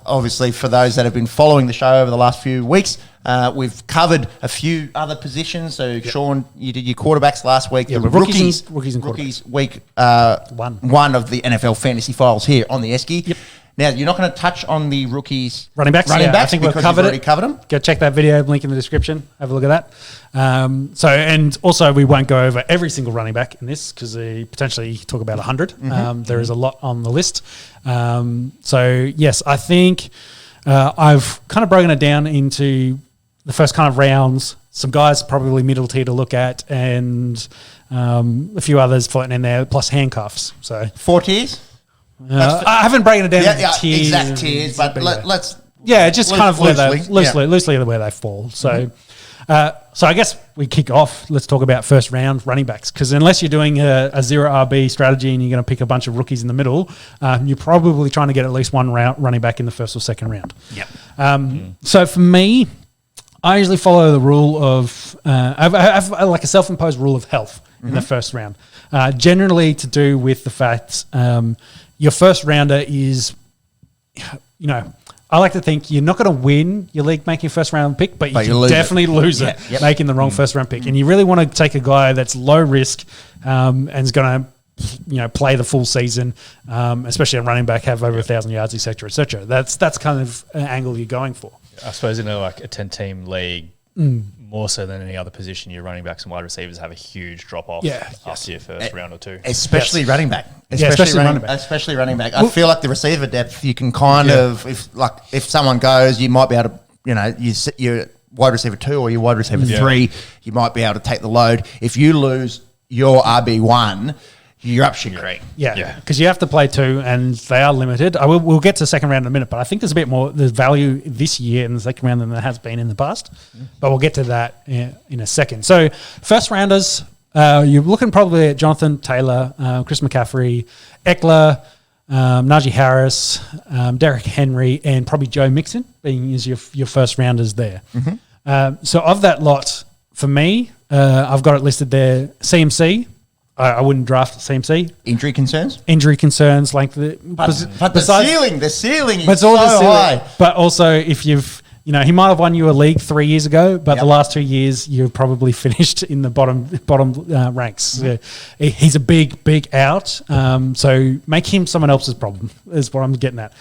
obviously, for those that have been following the show over the last few weeks, we've covered a few other positions. So, Sean, you did your quarterbacks last week. Yeah, the rookies and rookies week one of the NFL fantasy files here on the Esky. Yep. Now, you're not going to touch on the rookies running backs. I think we've already covered them. Go check that video, link in the description. Have a look at that. And also we won't go over every single running back in this because we potentially talk about 100. There is a lot on the list. So yes, I think I've kind of broken it down into the first kind of rounds. Some guys probably middle tier to look at, and a few others floating in there, plus handcuffs. So 4 tiers. I haven't broken it down into tiers, exact tiers, but let's just kind of loosely where they fall. So, so I guess we kick off. Let's talk about first round running backs, because unless you're doing a zero RB strategy and you're going to pick a bunch of rookies in the middle, you're probably trying to get at least one running back in the first or second round. So for me, I usually follow the rule of I have like a self-imposed rule of health in the first round, generally to do with the fact your first rounder is, I like to think you're not going to win your league making first round pick, but you can definitely lose it making the wrong first round pick. And you really want to take a guy that's low risk and is going to play the full season, especially a running back, have over 1,000 yards, et cetera, et cetera. That's kind of an angle you're going for. I suppose in a 10-team league, more so than any other position, your running backs and wide receivers have a huge drop-off after your first round or two. Especially running back. Especially running back. Especially running back. I feel like the receiver depth, you can kind of, if someone goes, you might be able to, your wide receiver 2 or your wide receiver 3, you might be able to take the load. If you lose your RB1, you're up shit creek. Because you have to play 2 and they are limited. We'll get to the second round in a minute, but I think there's a bit more there's value this year in the second round than there has been in the past. But we'll get to that in a second. So first rounders, you're looking probably at Jonathan Taylor, Chris McCaffrey, Eckler, Najee Harris, Derrick Henry, and probably Joe Mixon being your first rounders there. So of that lot, for me, I've got it listed there, CMC. I wouldn't draft CMC. Injury concerns, like but the ceiling is so high. But also, if you've, he might have won you a league 3 years ago, but the last 2 years you've probably finished in the bottom ranks. He's a big out. So make him someone else's problem is what I'm getting at.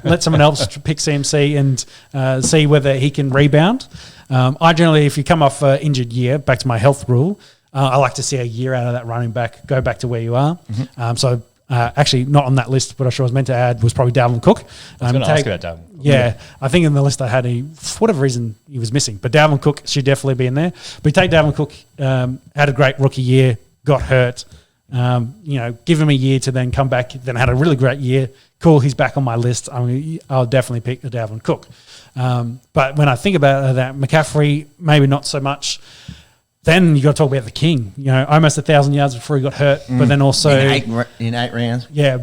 Let someone else pick CMC and see whether he can rebound. I generally, if you come off an injured year, back to my health rule, I like to see a year out of that running back, go back to where you are. So actually not on that list, but I was meant to add was probably Alvin Cook. I was going to ask about Dalvin. Yeah, I think in the list I had, for whatever reason, he was missing. But Dalvin Cook should definitely be in there. But you take Dalvin Cook, had a great rookie year, got hurt. Give him a year to then come back, then had a really great year. Cool, he's back on my list. I'll definitely pick Dalvin Cook. But when I think about that, McCaffrey, maybe not so much. Then you got to talk about the king. Almost 1,000 yards before he got hurt, but then also in 8 rounds. Yeah,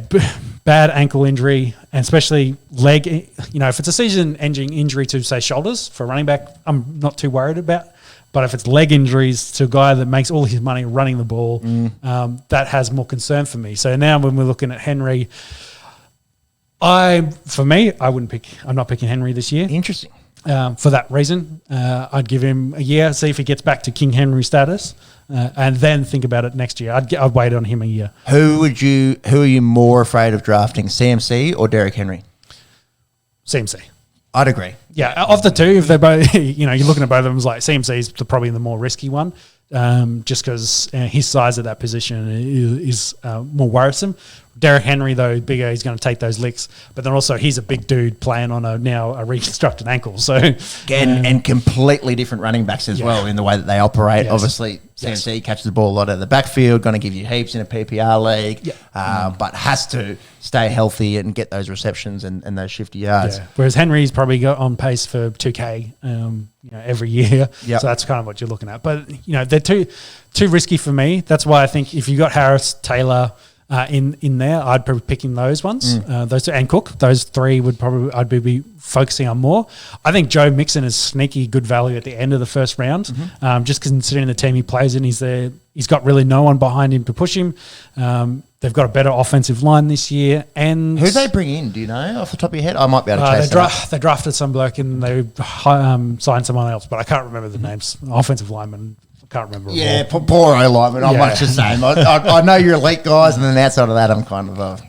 bad ankle injury, and especially leg. If it's a season-ending injury to say shoulders for a running back, I'm not too worried about. But if it's leg injuries to a guy that makes all his money running the ball, that has more concern for me. So now when we're looking at Henry, I'm not picking Henry this year. Interesting. For that reason, I'd give him a year, see if he gets back to King Henry status, and then think about it next year. I'd wait on him a year. Who are you more afraid of drafting, CMC or Derrick Henry? CMC. I'd agree. Yeah, of the two, if they're both, you're looking at both of them, like CMC is probably the more risky one, just because his size at that position is more worrisome. Derrick Henry, though, bigger, he's going to take those licks. But then also he's a big dude playing on a reconstructed ankle. So and completely different running backs as well in the way that they operate. Yes. Obviously, CMC catches the ball a lot out of the backfield, going to give you heaps in a PPR league, but has to stay healthy and get those receptions and those shifty yards. Yeah. Whereas Henry's probably got on pace for 2K every year. Yep. So that's kind of what you're looking at. But, they're too risky for me. That's why I think if you got Harris, Taylor, in there. I'd be picking those ones. Those two, and Cook. Those three would probably I'd be focusing on more. I think Joe Mixon is sneaky good value at the end of the first round. Just considering the team he plays in, he's there. He's got really no one behind him to push him. They've got a better offensive line this year. And who they bring in? Do you know off the top of your head? I might be able to chase they drafted some bloke and they signed someone else, but I can't remember the names. Offensive lineman. Can't remember. Yeah, poor O-lineman. I'm much the same. I know you're elite guys, and then outside of that, I'm kind of.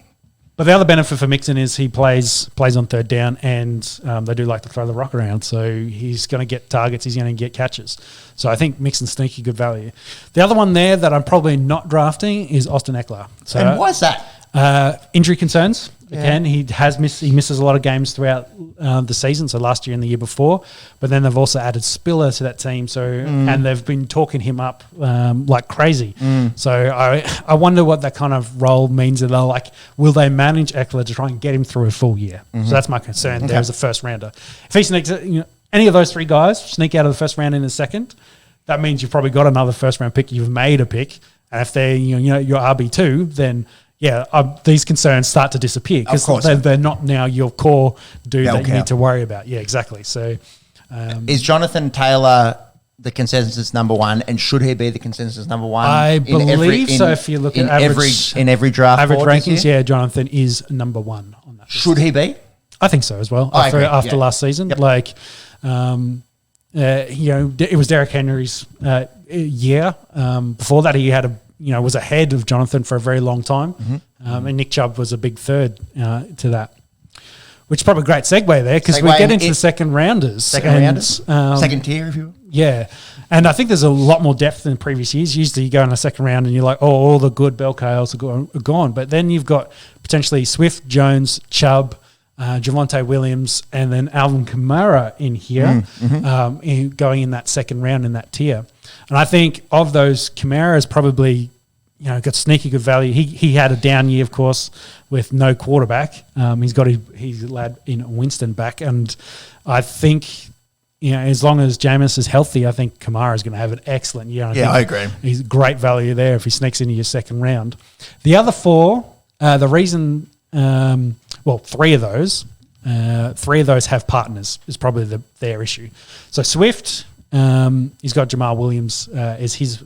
But the other benefit for Mixon is he plays on third down, and they do like to throw the rock around. So he's going to get targets. He's going to get catches. So I think Mixon's sneaky good value. The other one there that I'm probably not drafting is Austin Eckler. So, and why is that? Injury concerns. Again, he misses a lot of games throughout the season, so last year and the year before. But then they've also added Spiller to that team, and they've been talking him up like crazy. So I wonder what that kind of role means. That they're like, will they manage Eckler to try and get him through a full year? So that's my concern. Okay. There's a first rounder. If he sneaks, any of those three guys sneak out of the first round in the second, that means you've probably got another first round pick. You've made a pick, and if they're your RB2, then these concerns start to disappear because they're not now your core dude that you need to worry about. Yeah, exactly. So, is Jonathan Taylor the consensus number one, and should he be the consensus number one? I believe so. If you look at every draft average rankings, Jonathan is number one on that. Should he be? I think so as well. After last season, it was Derrick Henry's year. Before that, he had was ahead of Jonathan for a very long time. And Nick Chubb was a big third to that, which is probably a great segue there because we get into the second rounders. Second tier, if you will. Yeah. And I think there's a lot more depth than previous years. Usually you go in the second round and you're like, all the good bell cows are gone. But then you've got potentially Swift, Jones, Chubb, Javonte Williams, and then Alvin Kamara in here going in that second round in that tier. And I think of those, Kamara's probably, got sneaky good value. He had a down year, of course, with no quarterback. He's got his lad in Winston back. And I think, as long as Jameis is healthy, I think Kamara is going to have an excellent year. I agree. He's great value there if he sneaks into your second round. The other four, the reason, three of those have partners is probably their issue. So Swift, he's got Jamal Williams as his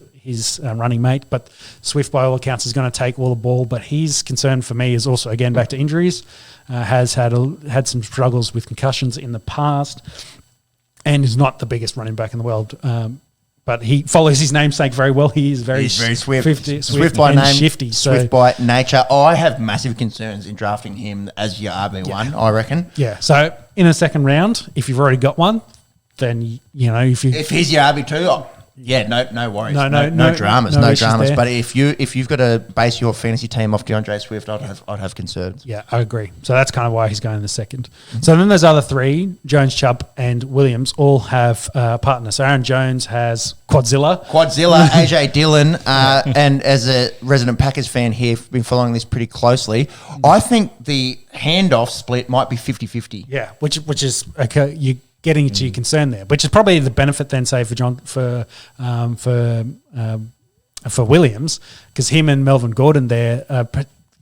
running mate, but Swift, by all accounts, is going to take all the ball. But his concern for me is also, again, back to injuries. Has had some struggles with concussions in the past, and is not the biggest running back in the world. But he follows his namesake very well. He's very swift. Swift by name, shifty. Swift by nature. I have massive concerns in drafting him as your RB1, I reckon. Yeah. So in a second round, if you've already got one, then if he's your RB2, no worries, no dramas. There. But if you've got to base your fantasy team off DeAndre Swift, I'd have concerns. Yeah, I agree. So that's kind of why he's going in the second. So then there's other three: Jones, Chubb, and Williams all have partners. So Aaron Jones has Quadzilla, AJ Dillon, and as a resident Packers fan here, been following this pretty closely. I think the handoff split might be 50-50. Yeah, which is you. Getting to your concern there, which is probably the benefit then, say for Williams, because him and Melvin Gordon there,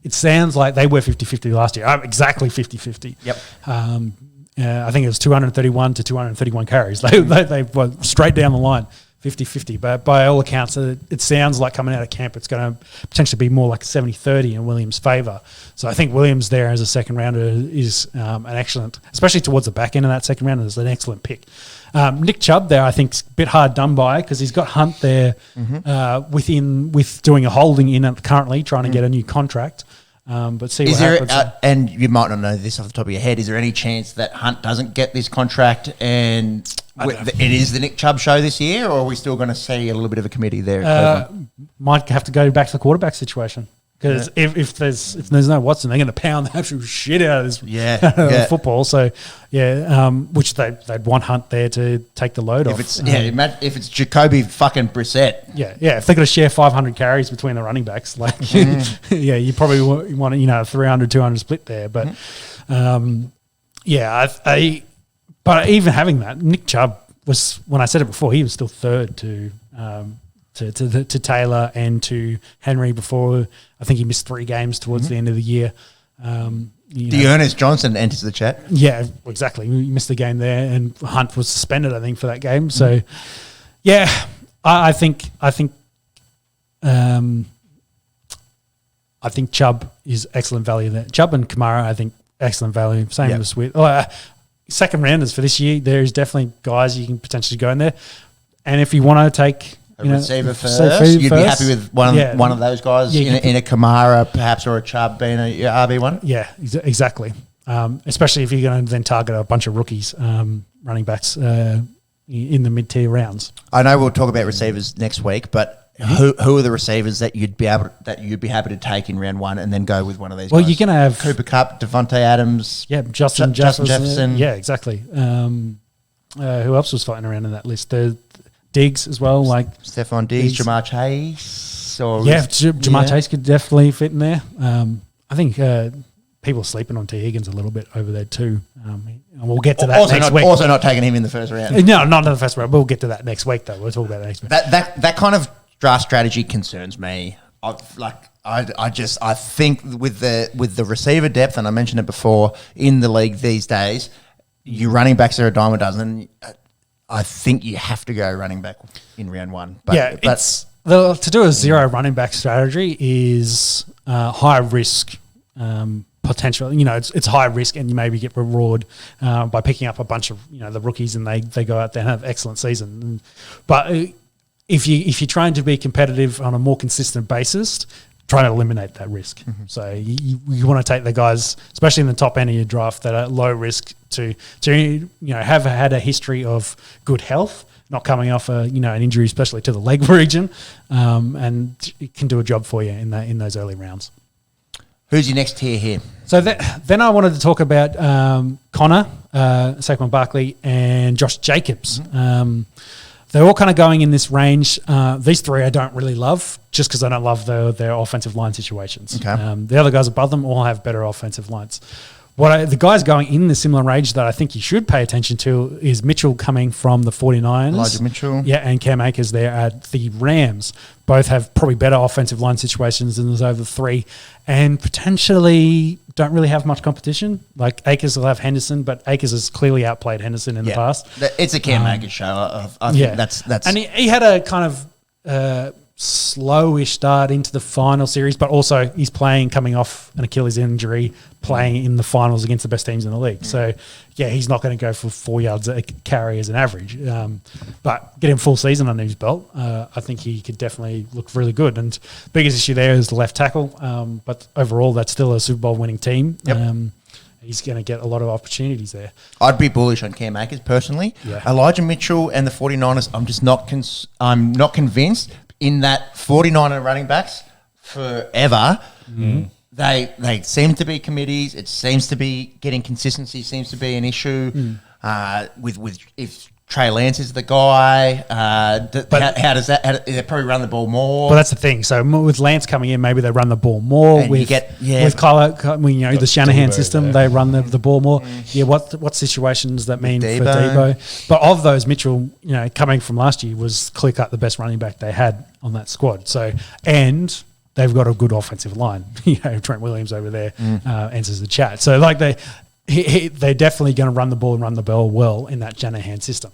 it sounds like they were 50-50 last year, exactly 50-50. Yep. I think it was 231 to 231 carries. They were straight down the line, 50-50. But by all accounts, it sounds like coming out of camp, it's going to potentially be more like 70-30 in Williams' favour. So I think Williams there as a second rounder is an excellent, especially towards the back end of that second round, is an excellent pick. Nick Chubb there, I think, is a bit hard done by because he's got Hunt there with doing a holding in currently, trying to get a new contract. But see what happens. And you might not know this off the top of your head, is there any chance that Hunt doesn't get this contract and it is the Nick Chubb show this year, or are we still going to see a little bit of a committee there? Might have to go back to the quarterback situation. Because if there's no Watson, they're going to pound the absolute shit out of this football. So, which they'd want Hunt there to take the load off. If it's Jacoby fucking Brissett. Yeah. If they're going to share 500 carries between the running backs, you probably want a 300, 200 split there. But, but even having that, Nick Chubb was, when I said it before, he was still third to to Taylor and to Henry before. I think he missed 3 games towards the end of the year. Ernest Johnson enters the chat. Yeah, exactly. He missed the game there, and Hunt was suspended, I think, for that game. So, yeah, I think Chubb is excellent value there. Chubb and Kamara, I think, excellent value. Same as with second rounders for this year. There's definitely guys you can potentially go in there, and if you want to take a receiver first, you'd be happy with one of those guys in a Kamara, perhaps, or a Chubb being a RB1. Yeah, exactly. Especially if you're going to then target a bunch of rookies, running backs in the mid-tier rounds. I know we'll talk about receivers next week, but who are the receivers that you'd be happy to take in round 1 and then go with one of these? Well, guys? you're going to have Cooper Kupp, Devontae Adams, Justin Jefferson. Yeah, exactly. Who else was fighting around in that list? Diggs as well, like Stephon Diggs, Jamar Chase. Jamar Chase could definitely fit in there. I think people are sleeping on T. Higgins a little bit over there too. And we'll get to that next week. Also not taking him in the first round. No, not in the first round. We'll get to that next week, though. We'll talk about that next week. That kind of draft strategy concerns me. I think with the receiver depth, and I mentioned it before, in the league these days, your running backs are a dime a dozen. I think you have to go running back in round 1. But to do a zero running back strategy is high risk potential. It's high risk, and you maybe get reward by picking up a bunch of the rookies, and they go out there and have excellent season. But if you're trying to be competitive on a more consistent basis, try to eliminate that risk. Mm-hmm. So you want to take the guys, especially in the top end of your draft, that are low risk to have had a history of good health, not coming off an injury, especially to the leg region, and it can do a job for you in those early rounds. Who's your next tier here? So then I wanted to talk about Connor, Saquon Barkley, and Josh Jacobs. Mm-hmm. They're all kind of going in this range. These 3 I don't really love, just because I don't love their offensive line situations. Okay. The other guys above them all have better offensive lines. The guys going in the similar range that I think you should pay attention to is Mitchell coming from the 49ers. Elijah Mitchell. Yeah, and Cam Akers there at the Rams. Both have probably better offensive line situations than those other 3, and potentially don't really have much competition. Like Akers will have Henderson, but Akers has clearly outplayed Henderson in the past. It's a Cam Akers show. I think that's and he had a kind of slowish start into the final series, but also he's coming off an Achilles injury, playing in the finals against the best teams in the league. So, he's not going to go for 4 yards a carry as an average. But get him full season under his belt, I think he could definitely look really good. And biggest issue there is the left tackle. But overall, that's still a Super Bowl winning team. Yep. He's going to get a lot of opportunities there. I'd be bullish on Cam Akers personally. Yeah. Elijah Mitchell and the 49ers, I'm just I'm not convinced in that 49er running backs forever. Mm. They seem to be committees. It seems to be getting consistency seems to be an issue. With if Trey Lance is the guy, how does that? They probably run the ball more. Well, that's the thing. So with Lance coming in, maybe they run the ball more. And with Kyler, the Shanahan Debo system, they run the ball more. Yeah, what situations that mean for Debo? But of those, Mitchell, coming from last year, was clear cut the best running back they had on that squad. So and they've got a good offensive line. Trent Williams over there answers the chat. So they're definitely going to run the ball and run the ball well in that Shanahan system.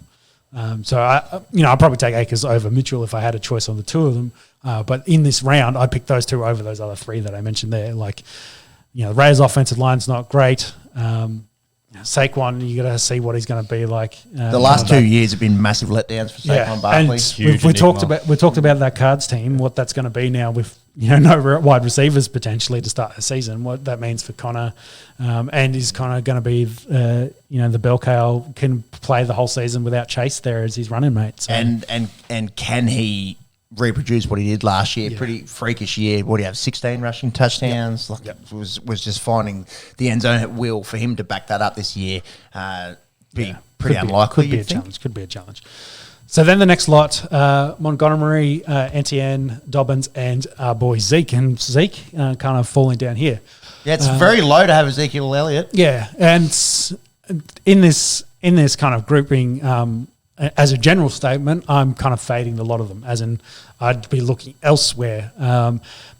So I'd probably take Akers over Mitchell if I had a choice on the 2 of them. But in this round, I'd pick those 2 over those other 3 that I mentioned there. The Raiders' offensive line's not great. Saquon, you got to see what he's going to be like. The last 2 years have been massive letdowns for Saquon Barkley. And we talked about that Cards team, what that's going to be now with no wide receivers potentially to start the season. What that means for Connor, and is Connor going to be the bell cow, can play the whole season without Chase there as his running mate. So. And can he reproduce what he did last year? Pretty freakish year. What do you have? 16 rushing touchdowns. Was just finding the end zone at will for him to back that up this year. Pretty unlikely. Could be a challenge. So then the next lot, Montgomery, Etienne, Dobbins, and our boy Zeke. And Zeke kind of falling down here. Yeah, it's very low to have Ezekiel Elliott. Yeah, and in this kind of grouping, as a general statement, I'm kind of fading a lot of them, as in I'd be looking elsewhere.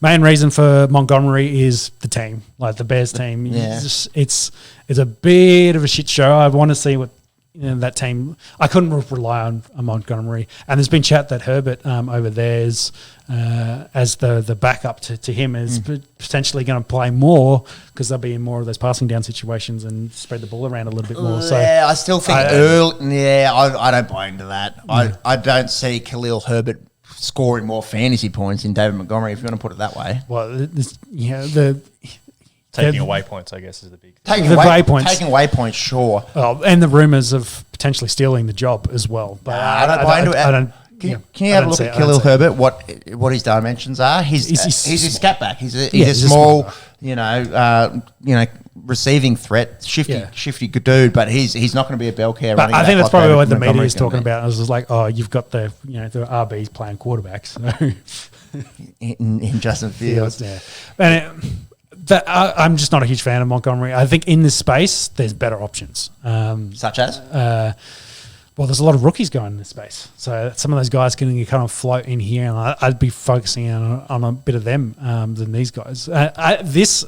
Main reason for Montgomery is the team, like the Bears team. Yeah. It's a bit of a shit show. I want to see what that team. I couldn't rely on Montgomery, and there's been chat that Herbert over there is as the backup to him is potentially going to play more because they'll be in more of those passing down situations and spread the ball around a little bit more. So yeah, I still think I don't buy into that. I don't see Khalil Herbert scoring more fantasy points in David Montgomery, if you want to put it that way. Well, taking away points, I guess, is the big thing. Taking away points, sure. Oh, and the rumours of potentially stealing the job as well. But I don't buy into it. Can you have a look at Khalil Herbert? What his dimensions are? He's a scat back. He's a small, receiving threat, shifty good dude. But he's not going to be a bell cow. But I think that's probably what the media is talking about. It was like, oh, you've got the RBs playing quarterbacks in Justin Fields. Yeah, and I'm just not a huge fan of Montgomery. I think in this space, there's better options. Such as? Well, there's a lot of rookies going in this space. So some of those guys can kind of float in here, and I'd be focusing on a bit of them than these guys. This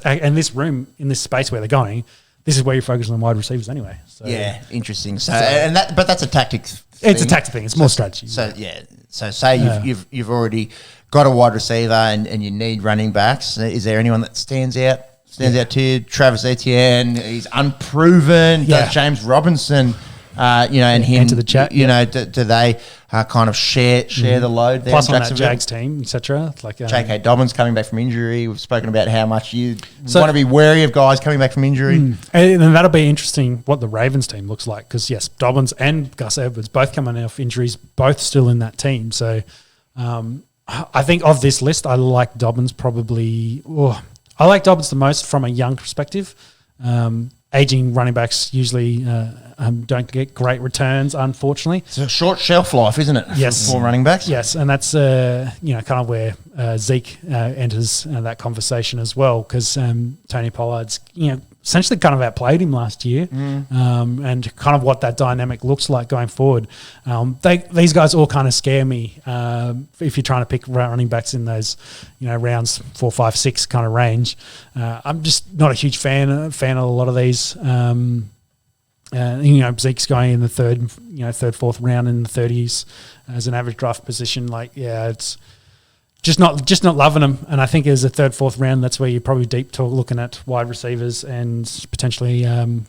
room, in this space where they're going, this is where you're focusing on wide receivers anyway. So, yeah, interesting. But that's a tactic thing. It's a tactic thing. It's more strategy. So say you've already got a wide receiver and you need running backs. Is there anyone that stands out to you? Travis Etienne, he's unproven. Yeah. Does James Robinson, and him into the chat. Do they kind of share the load there? Plus on that Jags team, etc. Like J.K. Dobbins coming back from injury. We've spoken about how much you want to be wary of guys coming back from injury. And that'll be interesting what the Ravens team looks like because, yes, Dobbins and Gus Edwards both coming off injuries, both still in that team. So I think of this list, I like Dobbins probably. I like Dobbins the most from a young perspective. Aging running backs usually don't get great returns, unfortunately. It's a short shelf life, isn't it? Yes. For running backs. Yes, and that's kind of where Zeke enters that conversation as well because Tony Pollard's essentially kind of outplayed him last year, and kind of what that dynamic looks like going forward. These guys all kind of scare me if you're trying to pick running backs in those rounds 4, 5, 6 kind of range. I'm just not a huge fan of a lot of these. Zeke's going in the third, fourth round in the 30s as an average draft position. It's just not loving them. And I think as a third, fourth round, that's where you're probably deep to looking at wide receivers and potentially,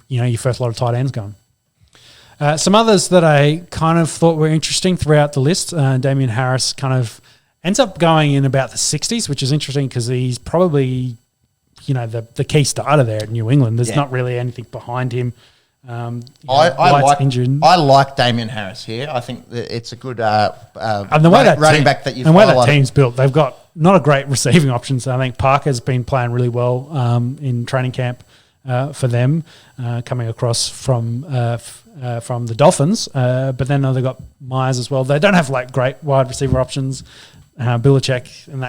your first lot of tight ends going. Some others that I kind of thought were interesting throughout the list, Damian Harris kind of ends up going in about the 60s, which is interesting because he's probably, the key starter there at New England. There's not really anything behind him. I like Damian Harris here. I think that it's a good and the way running back that you've and the way that team's built, they've got not a great receiving options. I think Parker's been playing really well in training camp for them, coming across from the Dolphins. But then they've got Myers as well. They don't have great wide receiver options. Belichick and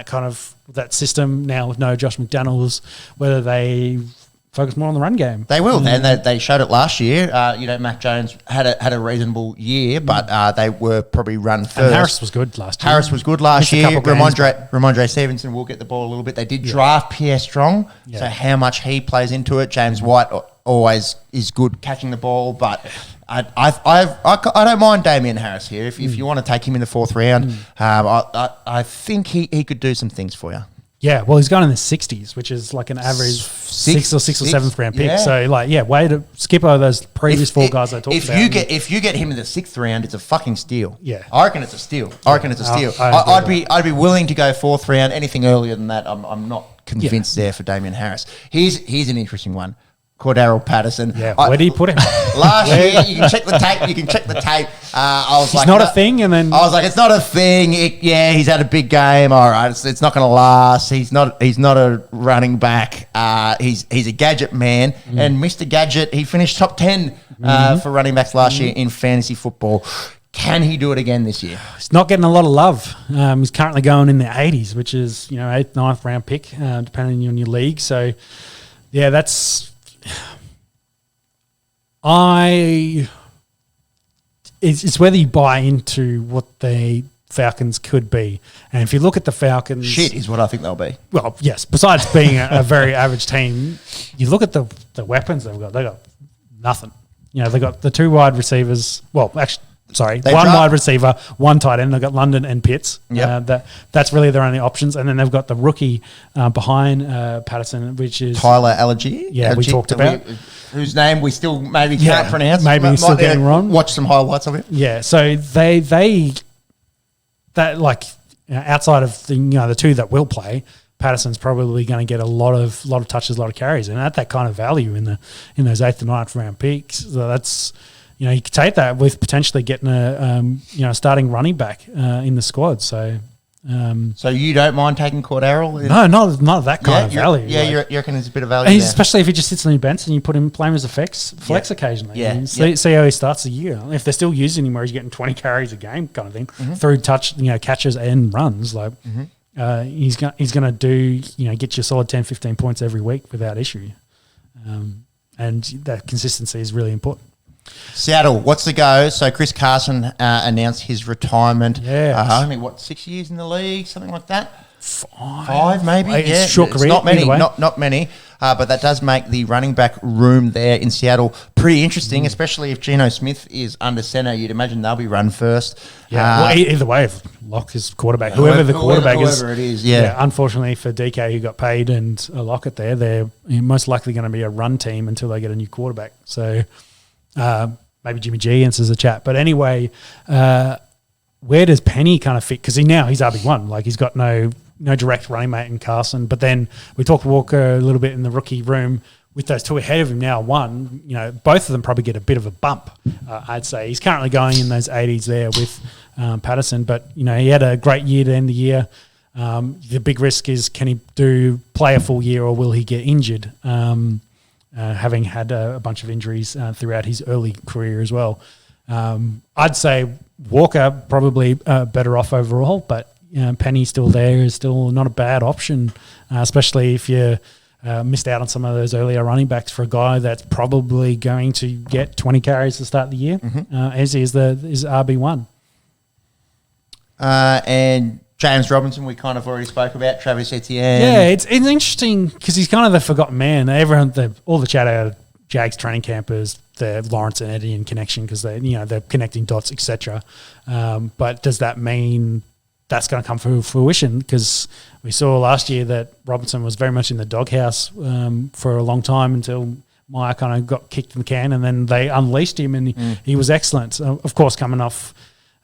that system now with no Josh McDaniels, whether they focus more on the run game. They will, and they showed it last year. Mac Jones had a reasonable year, but they were probably run first. And Harris was good last year. Ramondre Stevenson will get the ball a little bit. They did draft Pierre Strong, so how much he plays into it. James White always is good catching the ball, but I don't mind Damian Harris here. If you want to take him in the fourth round, I think he could do some things for you. Yeah, well, he's gone in the 60s, which is like an average sixth or seventh round pick. So, way to skip over those previous four guys I talked about. If you get him in the 6th round, it's a fucking steal. Yeah, I reckon it's a steal. I'd be willing to go 4th round. Anything earlier than that, I'm not convinced there for Damian Harris. Here's an interesting one. Cordero Patterson. Yeah, where do you put him? Last year, you can check the tape. I was it's not a thing, and then I was like, it's not a thing. He's had a big game. All right, it's not going to last. He's not a running back. He's a gadget man, and Mr. Gadget, he finished top 10 for running backs last year in fantasy football. Can he do it again this year? He's not getting a lot of love. He's currently going in the 80s, which is 8th, 9th round pick, depending on your league. So, yeah, that's. it's whether you buy into what the Falcons could be. And if you look at the Falcons... Shit is what I think they'll be. Well, yes. Besides being a very average team, you look at the weapons they've got nothing. They've got the 2 wide receivers. Well, actually, sorry, one wide receiver, 1 tight end. They've got London and Pitts. Yep. That's really their only options. And then they've got the rookie behind Patterson, which is... Tyler Allergy. Yeah, we talked about. Whose name we still maybe can't pronounce. Maybe he's still getting wrong. Watch some highlights of it. Yeah, so outside of the 2 that will play, Patterson's probably going to get a lot of touches, a lot of carries, and at that kind of value in those 8th and 9th round picks. So that's you could take that with potentially getting a starting running back in the squad. So. So you don't mind taking Cordero? No, not that kind of value. Yeah, you reckon there's a bit of value there. Especially if he just sits on your bench and you put him play him as a flex occasionally. Yeah. And see how he starts the year. If they're still using him where he's getting 20 carries a game kind of thing, through catches and runs, he's going to do, get you a solid 10, 15 points every week without issue. And that consistency is really important. Seattle, what's the go? So Chris Carson announced his retirement. Yeah, only 6 years in the league, something like that. 5 maybe. It's short career. It's not many, not many. But that does make the running back room there in Seattle pretty interesting, especially if Geno Smith is under center. You'd imagine they'll be run first. Yeah, either way, if Locke is quarterback, whoever the quarterback is. Whoever it is, yeah. Unfortunately for DK, who got paid, and Lockett there, they're most likely going to be a run team until they get a new quarterback. So maybe Jimmy G answers the chat. But anyway, where does Penny kind of fit? Because he's RB1. He's got no direct running mate in Carson. But then we talked Walker a little bit in the rookie room with those 2 ahead of him now. Both of them probably get a bit of a bump, I'd say. He's currently going in those 80s there with Patterson. But, he had a great year to end the year. The big risk is, can he play a full year or will he get injured? Having had a bunch of injuries throughout his early career as well. I'd say Walker probably better off overall, but Penny still there is still not a bad option, especially if you missed out on some of those earlier running backs for a guy that's probably going to get 20 carries to start the year, as is RB1. And James Robinson, we kind of already spoke about. Travis Etienne. Yeah, it's interesting because he's kind of the forgotten man. All the chat out of Jags training campers, the Lawrence and Etienne connection because they're connecting dots, etc. But does that mean that's going to come to fruition? Because we saw last year that Robinson was very much in the doghouse for a long time until Meyer kind of got kicked in the can, and then they unleashed him, and he was excellent. Of course, coming off.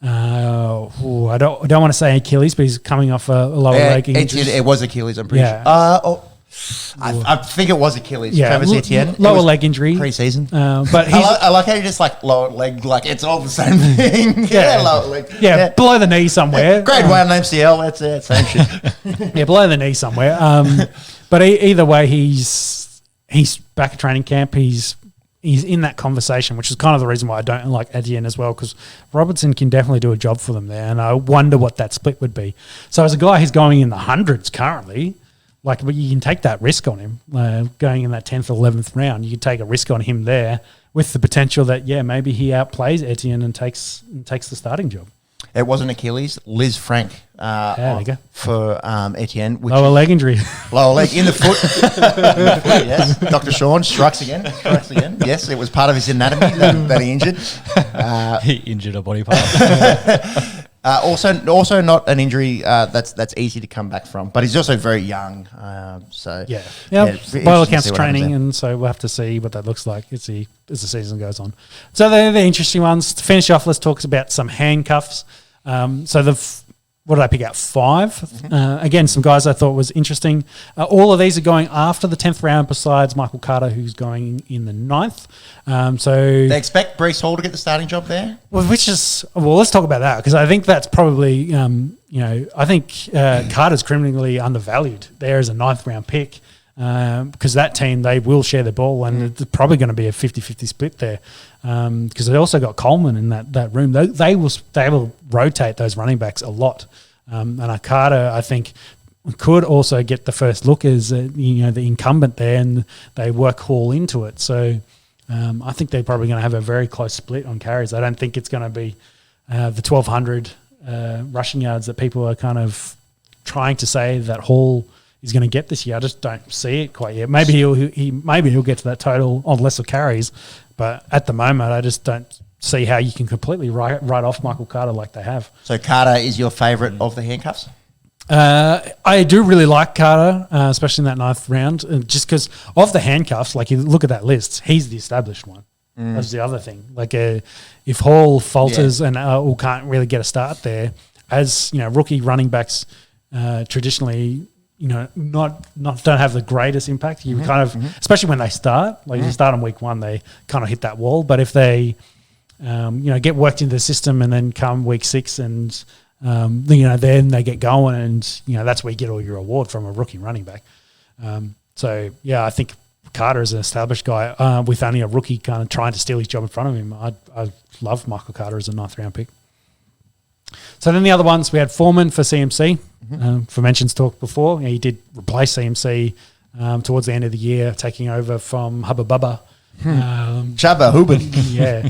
I don't want to say Achilles, but he's coming off a lower leg injury. It was Achilles, I'm pretty sure. I think it was Achilles. Yeah, Travis Etienne. Lower leg injury. Pre-season. But I like how you just lower leg, it's all the same thing. Lower leg. Yeah, below the knee somewhere. Grade 1 MCL, that's it, same shit. Yeah, below the knee somewhere. But either way, he's back at training camp. He's in that conversation, which is kind of the reason why I don't like Etienne as well, because Robertson can definitely do a job for them there, and I wonder what that split would be. So as a guy who's going in the hundreds currently, you can take that risk on him, going in that 10th or 11th round. You can take a risk on him there with the potential that, maybe he outplays Etienne and takes the starting job. It wasn't Achilles. Liz Frank for Etienne. Lower leg injury. Lower leg in the foot. Yes. Dr. Sean strikes again. Yes, it was part of his anatomy that he injured. He injured a body part. Also not an injury that's easy to come back from, but he's also very young. By all accounts training, and so we'll have to see what that looks like as the season goes on. So they're the interesting ones. To finish off, let's talk about some handcuffs. What did I pick out? 5. Again, some guys I thought was interesting. All of these are going after the 10th round besides Michael Carter, who's going in the 9th. They expect Breece Hall to get the starting job there? Let's talk about that, because I think that's probably, I think Carter's criminally undervalued there as a 9th round pick. Because that team, they will share the ball, and it's probably going to be a 50-50 split there. Because they also got Coleman in that room. They will rotate those running backs a lot. And Carter, I think, could also get the first look as the incumbent there, and they work Hall into it. So I think they're probably going to have a very close split on carries. I don't think it's going to be the 1,200 rushing yards that people are kind of trying to say that Hall is going to get this year. I just don't see it quite yet. Maybe he'll get to that total on lesser carries, but at the moment, I just don't see how you can completely write off Michael Carter like they have. So Carter is your favourite of the handcuffs? I do really like Carter, especially in that 9th round, just because of the handcuffs. Like, you look at that list, he's the established one. That's the other thing. Like, if Hall falters and or can't really get a start there, as rookie running backs traditionally, not don't have the greatest impact. You kind of, especially when they start, like you start on week 1, they kind of hit that wall. But if they, get worked into the system and then come week 6 and then they get going, and that's where you get all your reward from a rookie running back. I think Carter is an established guy with only a rookie kind of trying to steal his job in front of him. I love Michael Carter as a 9th round pick. So then the other ones, we had Foreman for CMC. For mentions talked before, he did replace CMC towards the end of the year, taking over from Hubba Bubba. Chubba Hubbard. Yeah.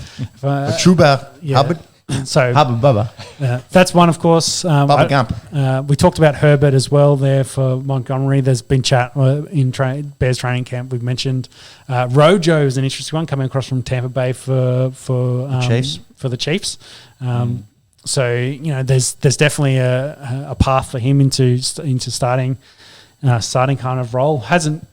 Chuba Hubbard. So Hubba Bubba. That's one, of course. Bubba Gump. We talked about Herbert as well there for Montgomery. There's been chat in Bears training camp. We've mentioned Rojo is an interesting one coming across from Tampa Bay for Chiefs. For the Chiefs. So there's definitely a path for him into starting kind of role.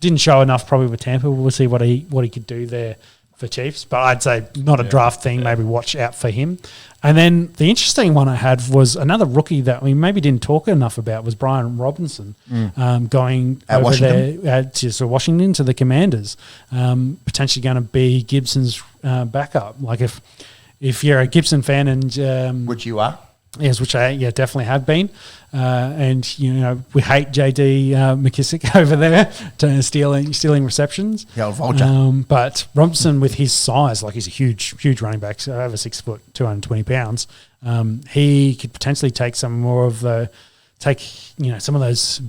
Didn't show enough probably with Tampa. We'll see what he could do there for Chiefs, but I'd say not a draft thing. Maybe watch out for him. And then the interesting one I had was another rookie that we maybe didn't talk enough about was Brian Robinson going at over Washington? there to Washington to the Commanders, potentially going to be Gibson's backup. Like if you're a Gibson fan and which you are. Yes, which I definitely have been, and we hate JD McKissick over there to stealing receptions. Yeah, vulture. But Robinson, with his size, like he's a huge running back, so over 6 foot, 220 pounds. He could potentially take some of those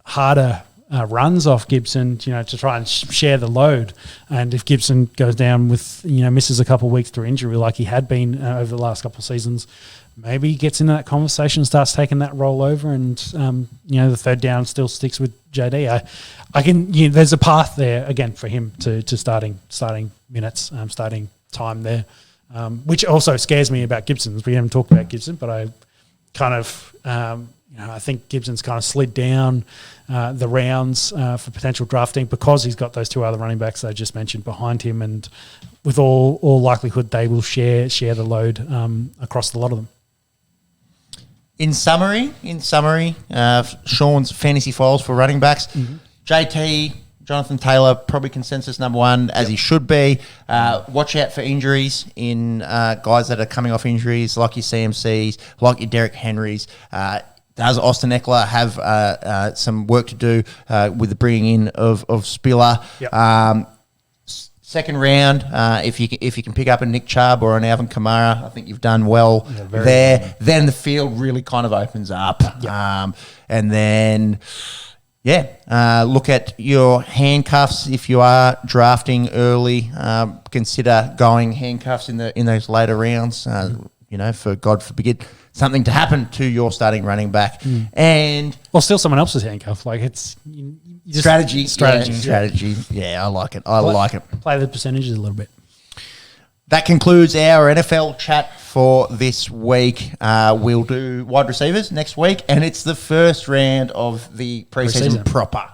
harder runs off Gibson, to try and share the load. And if Gibson goes down with misses a couple of weeks through injury, like he had been over the last couple of seasons, maybe he gets into that conversation, starts taking that role over, and the third down still sticks with JD. There's a path there again for him to starting minutes, starting time there, which also scares me about Gibson. We haven't talked about Gibson, but I kind of I think Gibson's kind of slid down the rounds for potential drafting because he's got those 2 other running backs I just mentioned behind him, and with all likelihood they will share the load across the lot of them. In summary, Sean's fantasy files for running backs. JT, Jonathan Taylor, probably consensus number 1, as he should be. Watch out for injuries in guys that are coming off injuries, like your CMCs, like your Derrick Henrys. Does Austin Eckler have some work to do with the bringing in of Spiller? Yep. Second round, if you can pick up a Nick Chubb or an Alvin Kamara, I think you've done well there. Well. Then the field really kind of opens up. Yep. And then, look at your handcuffs. If you are drafting early, consider going handcuffs in those later rounds. For God forbid something to happen to your starting running back, and steal someone else's handcuff. Like it's strategy. Strategy. Yeah, I like it. I like it. Play the percentages a little bit. That concludes our NFL chat for this week. We'll do wide receivers next week, and it's the first round of the preseason proper.